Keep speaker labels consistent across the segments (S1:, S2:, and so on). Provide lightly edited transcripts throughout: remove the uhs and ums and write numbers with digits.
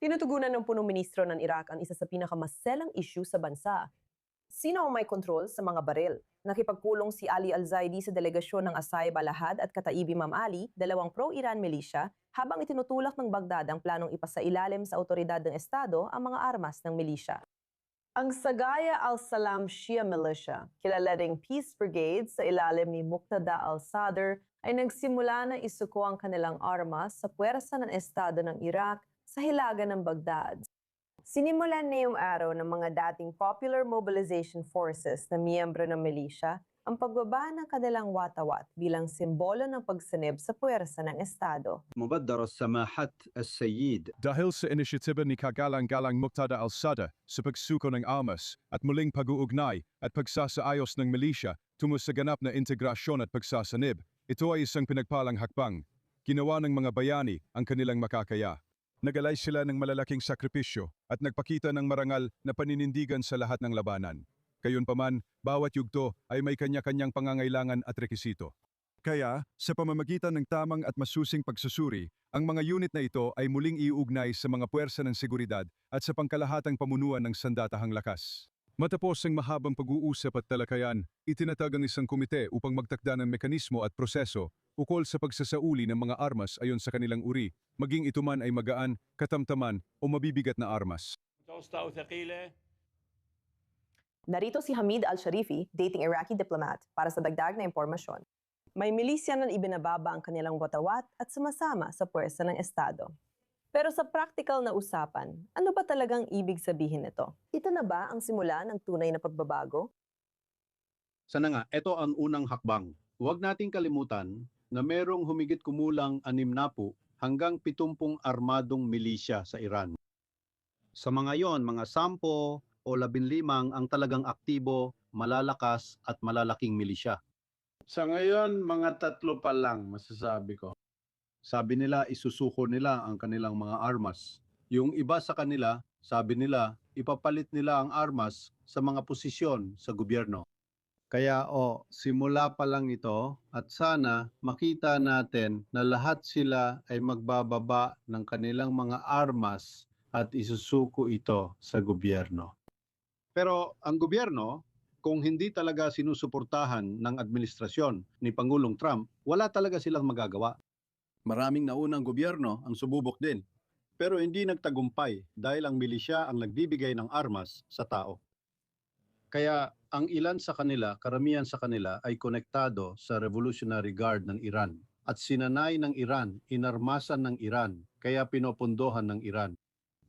S1: Tinutugunan ng punong ministro ng Iraq ang isa sa pinakamaselang issue sa bansa. Sino ang may kontrol sa mga baril? Nakipagpulong si Ali Al-Zaidi sa delegasyon ng Asay Balahad at Kataibi Imam Ali, dalawang pro-Iran militia, habang itinutulak ng Baghdad ang planong ipasailalim sa otoridad ng Estado ang mga armas ng milisya. Ang Sagaya al-Salam Shia Militia, kilala ring Peace Brigade sa ilalim ni Muqtada al-Sadr, ay nagsimula na isuko ang kanilang armas sa puwersa ng Estado ng Iraq sa hilaga ng Baghdad. Sinimulan ngayong araw ng mga dating Popular Mobilization Forces na miyembro ng milisya ang pagbaba ng kanilang watawat bilang simbolo ng pagsanib sa puwersa ng Estado.
S2: مبادرة سماحة السيد
S3: Dahil sa inisyatiba ni Kagalang-Galang Muqtada al-Sadr sa pagsuko ng armas at muling pag-uugnay at pagsasaayos ng milisya tungo sa ganap na integrasyon at pagsasanib, ito ay isang pinagpalang hakbang. Ginawa ng mga bayani ang kanilang makakaya. Nagalay sila ng malalaking sakripisyo at nagpakita ng marangal na paninindigan sa lahat ng labanan. Gayunpaman, bawat yugto ay may kanya-kanyang pangangailangan at rekisito. Kaya, sa pamamagitan ng tamang at masusing pagsusuri, ang mga unit na ito ay muling iuugnay sa mga puwersa ng seguridad at sa pangkalahatang pamunuan ng sandatahang lakas. Matapos ang mahabang pag-uusap at talakayan, itinatag ang isang komite upang magtakda ng mekanismo at proseso ukol sa pagsasauli ng mga armas ayon sa kanilang uri, maging ito man ay magaan, katamtaman o mabibigat na armas.
S1: Narito si Hamid Al-Sharifi, dating Iraqi diplomat, para sa dagdag na impormasyon. May milisya na ibinababa ang kanilang watawat at sumasama sa puwersa ng Estado. Pero sa practical na usapan, ano ba talagang ibig sabihin nito? Ito na ba ang simula ng tunay na pagbabago?
S2: Sana nga, ito ang unang hakbang. Huwag nating kalimutan na merong humigit kumulang 60 hanggang 70 armadong milisya sa Iran. Sa mga yon, mga 10 o 15 ang talagang aktibo, malalakas at malalaking milisya.
S4: Sa ngayon, mga 3 pa lang masasabi ko.
S2: Sabi nila, isusuko nila ang kanilang mga armas. Yung iba sa kanila, sabi nila, ipapalit nila ang armas sa mga posisyon sa gobyerno. Kaya simula pa lang ito at sana makita natin na lahat sila ay magbababa ng kanilang mga armas at isusuko ito sa gobyerno. Pero ang gobyerno, kung hindi talaga sinusuportahan ng administrasyon ni Pangulong Trump, wala talaga silang magagawa. Maraming naunang gobyerno ang sububok din, pero hindi nagtagumpay dahil ang milisya ang nagbibigay ng armas sa tao. Kaya ang ilan sa kanila, karamihan sa kanila ay konektado sa Revolutionary Guard ng Iran at sinanay ng Iran, inarmasan ng Iran, kaya pinopondohan ng Iran.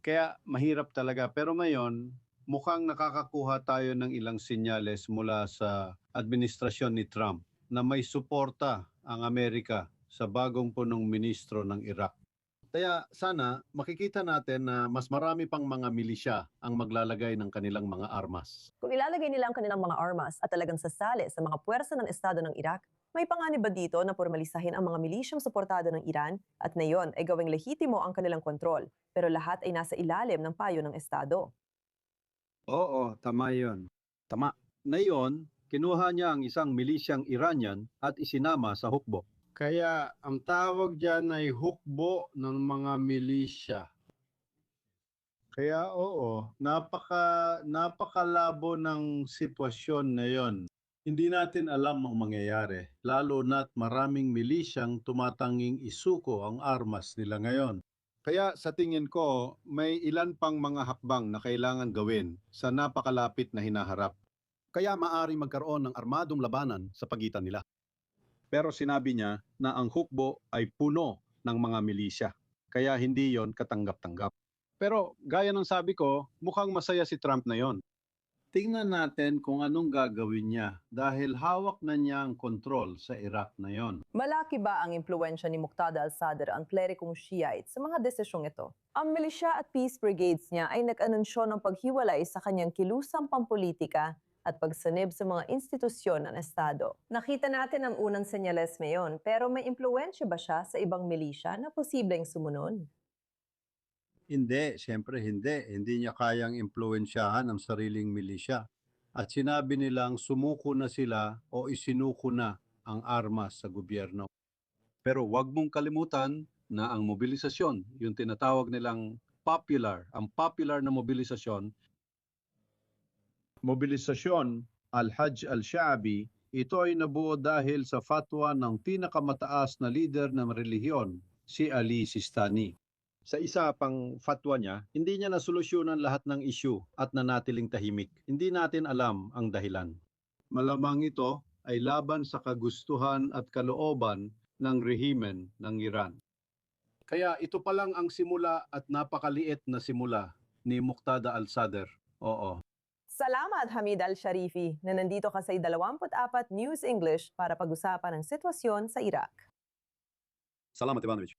S2: Kaya mahirap talaga, pero ngayon mukhang nakakakuha tayo ng ilang senyales mula sa administrasyon ni Trump na may suporta ang Amerika sa bagong punong ministro ng Iraq. Kaya sana makikita natin na mas marami pang mga milisya ang maglalagay ng kanilang mga armas.
S1: Kung ilalagay nila ang kanilang mga armas at talagang sasali sa mga puwersa ng Estado ng Iraq, may panganib ba dito na formalisahin ang mga milisyang suportado ng Iran at na iyon ay gawing lehitimo ang kanilang kontrol, pero lahat ay nasa ilalim ng payo ng Estado?
S2: Oo, tama yun. Tama. Ngayon, kinuha niya ang isang milisyang Iranian at isinama sa hukbo.
S4: Kaya ang tawag dyan ay hukbo ng mga milisya. Kaya napakalabo ng sitwasyon na yon. Hindi natin alam ang mangyayari, lalo na't maraming milisyang tumatanging isuko ang armas nila ngayon.
S2: Kaya sa tingin ko, may ilan pang mga hakbang na kailangan gawin sa napakalapit na hinaharap. Kaya maaring magkaroon ng armadong labanan sa pagitan nila. Pero sinabi niya na ang hukbo ay puno ng mga milisya. Kaya hindi yon katanggap-tanggap. Pero gaya ng sabi ko, mukhang masaya si Trump na yon.
S4: Tingnan natin kung anong gagawin niya dahil hawak na niya ang kontrol sa Iraq na yon.
S1: Malaki ba ang impluensya ni Muqtada al-Sadr ang klerikong Shiite sa mga desisyong ito? Ang milisya at peace brigades niya ay nag-anunsyo ng paghiwalay sa kanyang kilusang pampolitika at pagsanib sa mga institusyon ng Estado. Nakita natin ang unang senyales ngayon, pero may impluensya ba siya sa ibang milisya na posibleng sumunod?
S2: Hindi, siyempre hindi. Hindi niya kayang impluwensyahan ang sariling milisya. At sinabi nilang sumuko na sila o isinuko na ang armas sa gobyerno. Pero huwag mong kalimutan na ang mobilisasyon, yung tinatawag nilang ang popular na mobilisasyon Al-Hajj al-Sha'bi, ito ay nabuo dahil sa fatwa ng pinakamataas na lider ng relihiyon, si Ali Sistani. Sa isa pang fatwa niya, hindi niya nasolusyonan lahat ng issue at nanatiling tahimik. Hindi natin alam ang dahilan. Malamang ito ay laban sa kagustuhan at kalooban ng rehimen ng Iran. Kaya ito pa lang ang simula at napakaliit na simula ni Muqtada al-Sadr. Oo.
S1: Salamat Hamid Al-Sharifi na nandito ka sa 24 News English para pag-usapan ang sitwasyon sa Iraq.
S2: Salamat, Ivanovich.